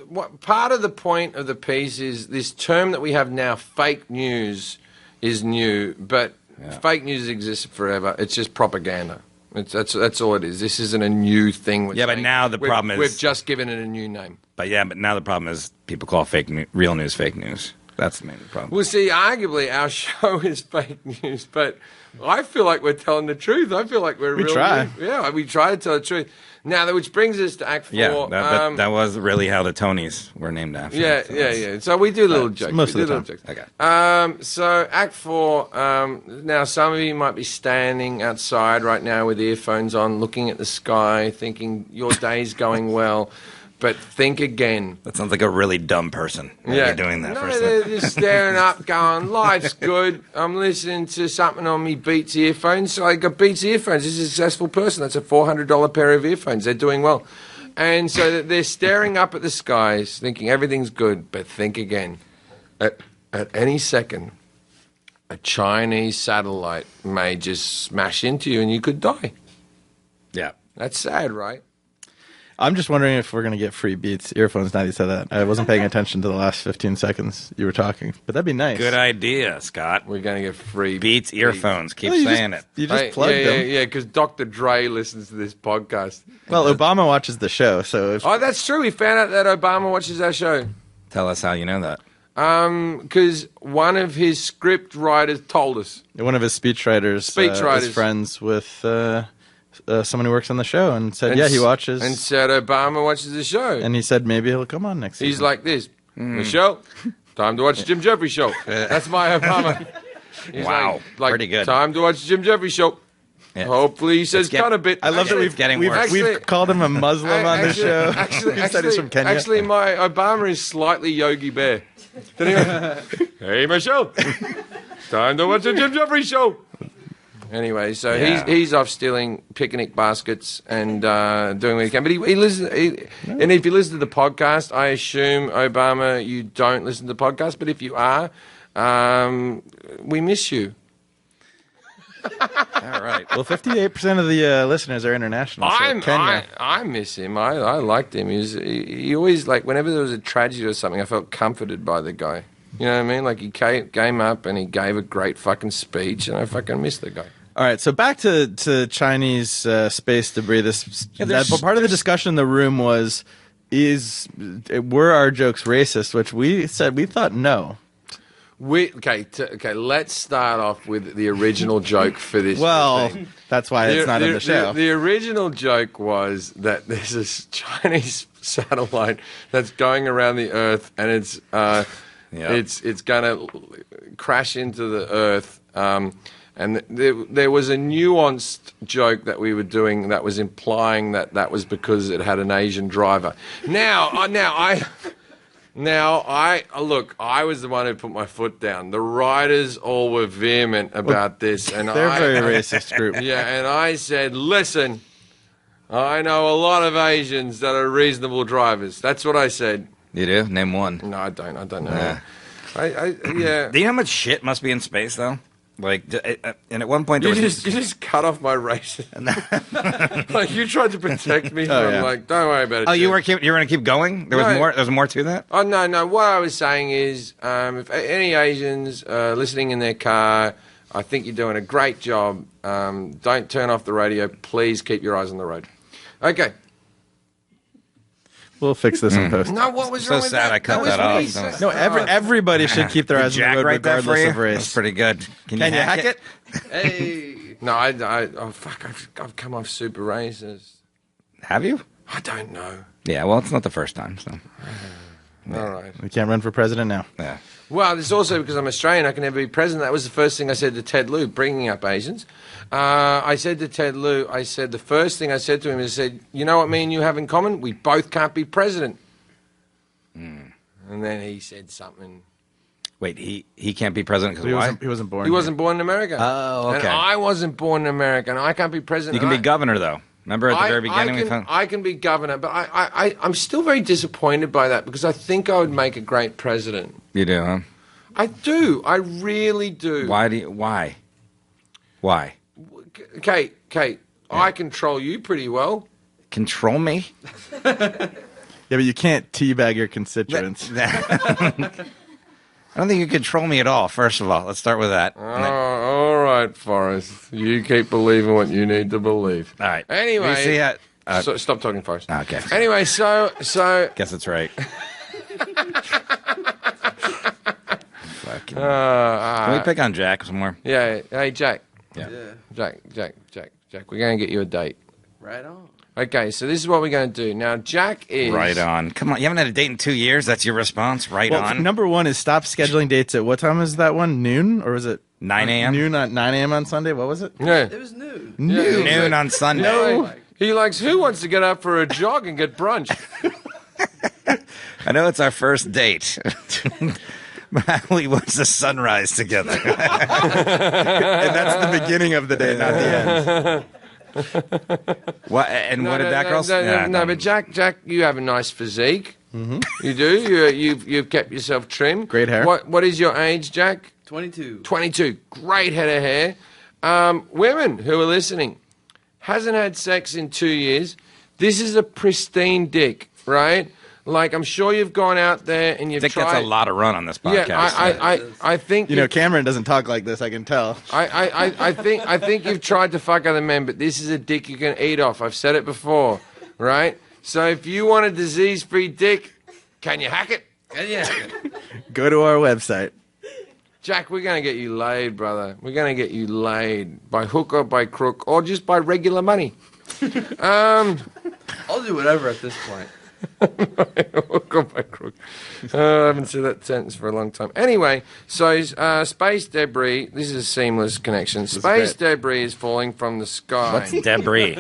what part of the point of the piece is this term that we have now, fake news, is new, but fake news exists forever. It's just propaganda. That's all it is. This isn't a new thing. But now the problem is we've just given it a new name. But now the problem is people call real news fake news. That's the main problem. Well, see, arguably our show is fake news, but I feel like we're telling the truth. I feel like we try. Yeah, we try to tell the truth. Now, which brings us to Act 4. Yeah, that was really how the Tonys were named after. Yeah. So we do little jokes. Most of the time. Okay. So Act 4, now some of you might be standing outside right now with earphones on, looking at the sky, thinking your day's going well. But think again. That sounds like a really dumb person. You're doing that. No, they're just staring up, going, "Life's good. I'm listening to something on me Beats earphones." So I got Beats earphones. This is a successful person. That's a $400 pair of earphones. They're doing well. And so they're staring up at the skies, thinking everything's good. But think again. At any second, a Chinese satellite may just smash into you and you could die. Yeah. That's sad, right? I'm just wondering if we're going to get free Beats earphones now that you said that. I wasn't paying attention to the last 15 seconds you were talking, but that'd be nice. Good idea, Scott. We're going to get free Beats earphones. Keep saying it. You just plugged them. Yeah, because Dr. Dre listens to this podcast. Well, Obama watches the show, so Oh, that's true. We found out that Obama watches our show. Tell us how you know that. Because one of his script writers told us. one of his speechwriters is friends with someone who works on the show and said, he watches. And said Obama watches the show. And he said maybe he'll come on next season. He's like this. Michelle, time to watch the Jim Jefferies show. That's my Obama. He's wow. Like, pretty good. Time to watch the Jim Jefferies show. Yeah. Hopefully he says cut a bit. I love that we've called him a Muslim on the show. He said he's from Kenya. Actually, my Obama is slightly Yogi Bear. Hey, Michelle. Time to watch the Jim Jefferies show. Anyway, so he's off stealing picnic baskets and doing what he can. But he listens. And if you listen to the podcast, I assume, Obama, you don't listen to the podcast. But if you are, we miss you. All right. Well, 58% of the listeners are international. So Kenya. I miss him. I liked him. He always, like, whenever there was a tragedy or something, I felt comforted by the guy. You know what I mean? Like, he came up and he gave a great fucking speech, and I fucking miss the guy. All right, so back to Chinese space debris. Part of the discussion in the room was were our jokes racist? Which we thought no. Okay. Let's start off with the original joke for this. Well, thing. that's why it's not in the show. The original joke was that there's this Chinese satellite that's going around the Earth, and it's going to crash into the Earth. And there was a nuanced joke that we were doing that was implying that was because it had an Asian driver. Now look, I was the one who put my foot down. The writers all were vehement about this, and they're a very racist group. Yeah, and I said, listen, I know a lot of Asians that are reasonable drivers. That's what I said. You do? Name one. No, I don't know. Nah. Yeah. Do you know how much shit must be in space, though? Like, and at one point there You was... just cut off my race. Like, you tried to protect me. I'm like, don't worry about it. Oh, you dude. were going to keep going? There was No. more. There's more to that. Oh, no. What I was saying is, if any Asians listening in their car, I think you're doing a great job. Don't turn off the radio. Please keep your eyes on the road. Okay. We'll fix this in post. No, what was So wrong with sad that? I cut was that off. me. So- No, everybody should keep their eyes on Jack the road right there for regardless you? of race. That's pretty good. Can you hack it? Hey. No, oh, fuck, I've come off super racist. Have you? I don't know. Yeah, well, it's not the first time, so... All right. We can't run for president now. Yeah. Well, it's also because I'm Australian, I can never be president. That was the first thing I said to Ted Lieu, bringing up Asians. I said to Ted Lieu, the first thing I said to him is, you know what me and you have in common? We both can't be president. And then he said something. Wait, he can't be president because why? He wasn't born. He wasn't born in America. Oh, okay. And I wasn't born in America, and I can't be president. You can be governor, though. Remember at the very beginning I can be governor, but I'm still very disappointed by that because I think I would make a great president. You do, huh? I do. I really do. Why? Okay, I control you pretty well. Control me? Yeah, but you can't teabag your constituents. I don't think you control me at all, first of all. Let's start with that. All right, Forrest. You keep believing what you need to believe. All right. Anyway. We see how, Stop talking, Forrest. okay. Anyway, so Guess it's right. Fucking. Can we pick on Jack some more? yeah. Hey, Jack. Yeah. Jack. We're going to get you a date. Right on. Okay, so this is what we're going to do. Now, Jack is... Right on. Come on. You haven't had a date in 2 years? That's your response? Right Well, on. number one is stop scheduling dates at what time is that one? Noon? Or was it 9 a.m.? Noon at 9 a.m. on Sunday? What was it? Yeah. It was noon. Noon on Sunday. No. He likes, who wants to get up for a jog and get brunch? I know it's our first date. We watch the sunrise together. And that's the beginning of the day, not the end. What? And what did that girl say? No, but Jack, you have a nice physique. Mm-hmm. You do. You've kept yourself trim. Great hair. What is your age, Jack? 22. 22. Great head of hair. Women who are listening, hasn't had sex in 2 years. This is a pristine dick, right? Like, I'm sure you've gone out there and you've Dick tried... gets a lot of run on this podcast. Yeah, I think... You know, Cameron doesn't talk like this, I can tell. I think you've tried to fuck other men, but this is a dick you can eat off. I've said it before, right? So if you want a disease-free dick, can you hack it? Go to our website. Jack, we're going to get you laid, brother. We're going to get you laid by hook or by crook or just by regular money. I'll do whatever at this point. Hook or by crook. I haven't said that sentence for a long time. Anyway, so space debris. This is a seamless connection. Space debris is falling from the sky. What's debris?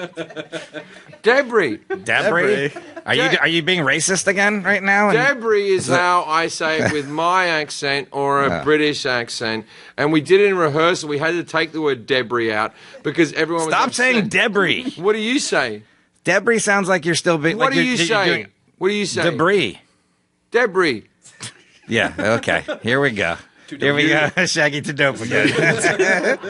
Debris. Debris? Are you being racist again right now? Debris is how I say it with my accent or a British accent. And we did it in rehearsal. We had to take the word debris out because everyone was Stop upset. saying debris. What do you say? Debris sounds like you're still being. What like do you're you say? doing What do you say? debris. Debris. Yeah. Okay. Here we go. Here we go. Shaggy to dope again.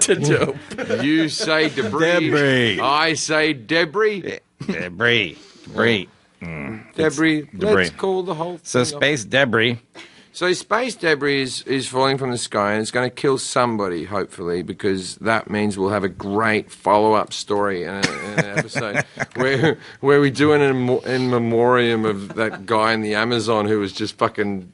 To dope. You say debris. Debris. I say debris. Debris. Debris. Debris. debris. Let's call the whole thing So off. space debris. So space debris is falling from the sky, and it's going to kill somebody, hopefully, because that means we'll have a great follow-up story in an episode where we do an in memoriam of that guy in the Amazon who was just fucking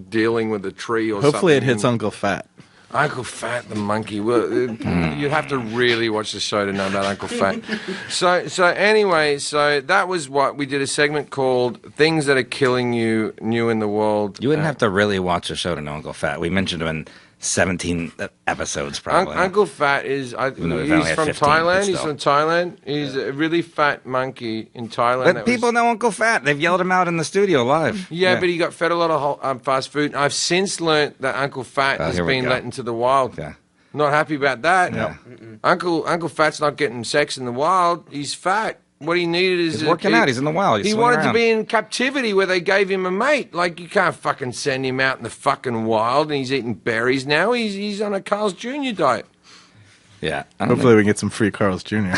dealing with a tree or something. Hopefully it hits Uncle Fat. Uncle Fat the monkey. Well, you'd have to really watch the show to know about Uncle Fat. So anyway, that was what we did, a segment called "Things That Are Killing You New in the World." You wouldn't have to really watch the show to know Uncle Fat. We mentioned him in 17 episodes, probably. Uncle Fat is. He's from Thailand. He's from Thailand. He's a really fat monkey in Thailand. But people know Uncle Fat. They've yelled him out in the studio live. Yeah, but he got fed a lot of fast food. I've since learnt that Uncle Fat has been let into the wild. Yeah. Not happy about that. No. Uncle Fat's not getting sex in the wild. He's fat. What he needed is... He's working out. He's in the wild. He wanted to be in captivity where they gave him a mate. Like, you can't fucking send him out in the fucking wild and he's eating berries now. He's on a Carl's Jr. diet. Yeah. Hopefully we can get some free Carl's Jr.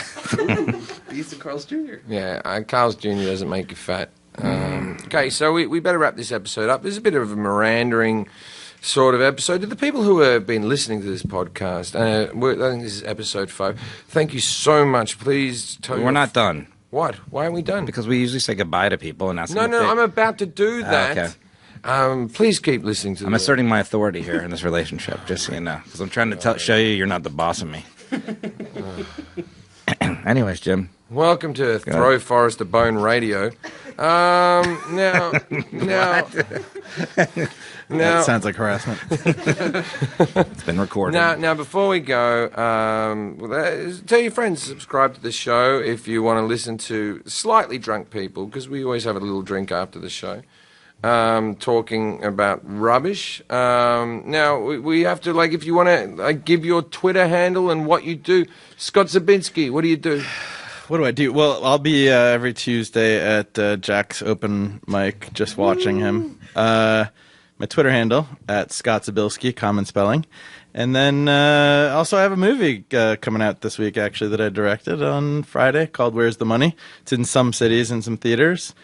Beast of Carl's Jr. Yeah, Carl's Jr. doesn't make you fat. Okay, so we better wrap this episode up. This is a bit of a Mirandering sort of episode. To the people who have been listening to this podcast, I think this is episode 5. Thank you so much. Please tell We're not done. What? Why aren't we done? Because we usually say goodbye to people and ask them No, I'm about to do that. Okay. Please keep listening to I'm asserting my authority here in this relationship, just so you know. Because I'm trying to show you you're not the boss of me. Anyways, Jim. Welcome to Throw Forrest a Bone Radio. Now, That sounds like harassment. It's been recorded. Now, before we go, tell your friends to subscribe to the show if you want to listen to slightly drunk people, because we always have a little drink after the show, talking about rubbish. Now, we have to, if you want to give your Twitter handle and what you do. Scott Zabielski, what do you do? What do I do? Well, I'll be every Tuesday at Jack's open mic, just watching him. My Twitter handle, at Scott Zabielski, common spelling. And then also I have a movie coming out this week, actually, that I directed on Friday called Where's the Money? It's in some cities and some theaters.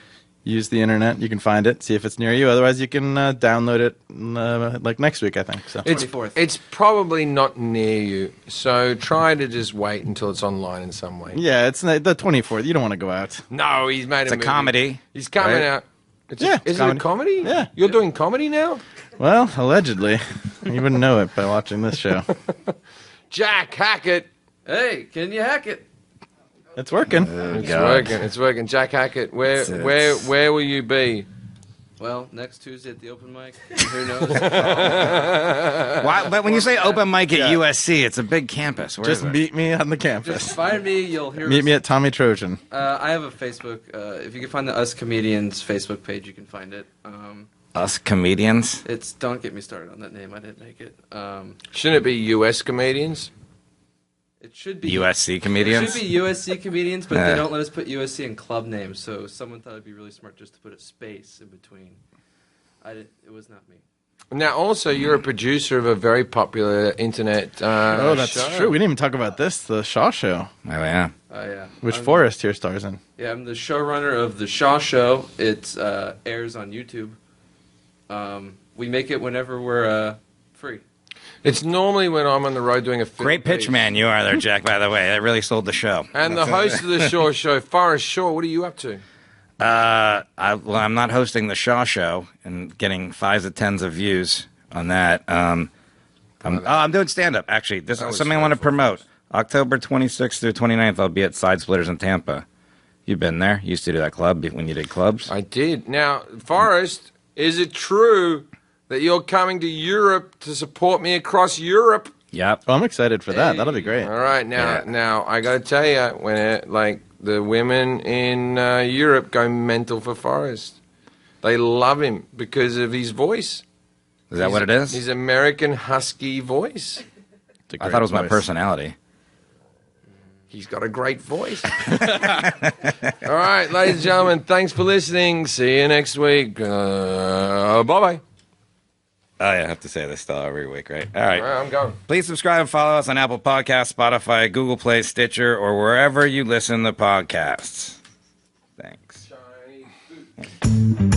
Use the internet. You can find it, see if it's near you. Otherwise, you can download it next week, I think. So 24th. It's probably not near you, so try to just wait until it's online in some way. Yeah, it's the 24th. You don't want to go out. No, he's made It's a a movie. comedy. He's coming right? out. It's Is it a comedy? Yeah. You're doing comedy now? Well, allegedly. You wouldn't know it by watching this show. Jack Hackett. Hey, can you hack it? It's working. It's working. Jack Hackett, where will you be? Well, next Tuesday at the open mic. Who knows? Why, but when you say open mic at USC, it's a big campus. Where Just is it? meet me on the campus. Just find me. You'll hear. Meet me at Tommy Trojan. I have a Facebook. If you can find the Us Comedians Facebook page, you can find it. Us comedians? It's don't get me started on that name. I didn't make it. Shouldn't it be U.S. comedians? It should be USC comedians? It should be USC comedians, but they don't let us put USC in club names. So someone thought it'd be really smart just to put a space in between. It was not me. Now, also, you're a producer of a very popular internet that's show. true. We didn't even talk about this, the Shaw Show, Oh, yeah. Yeah. which Forrest here stars in. Yeah, I'm the showrunner of the Shaw Show. It airs on YouTube. We make it whenever we're free. It's normally when I'm on the road doing a film Great pitch piece. man you are there, Jack, by the way. That really sold the show. And the host of the Shaw Show, Forrest Shaw, what are you up to? I'm not hosting the Shaw Show and getting 5s to 10s of views on that. I'm doing stand-up, actually. This is something I want to promote. October 26th through 29th, I'll be at Side Splitters in Tampa. You've been there. You used to do that club when you did clubs. I did. Now, Forrest, is it true that you're coming to Europe to support me across Europe? Yep. Oh, I'm excited for that. That'll be great. All right, now I got to tell you, when the women in Europe go mental for Forrest. They love him because of his voice. Is that what it is? His American husky voice. I thought it was my personality. He's got a great voice. All right, ladies and gentlemen, thanks for listening. See you next week. Bye-bye. Oh, yeah, I have to say this still every week, right? All right. All right, I'm going. Please subscribe and follow us on Apple Podcasts, Spotify, Google Play, Stitcher, or wherever you listen to podcasts. Thanks. Chinese food.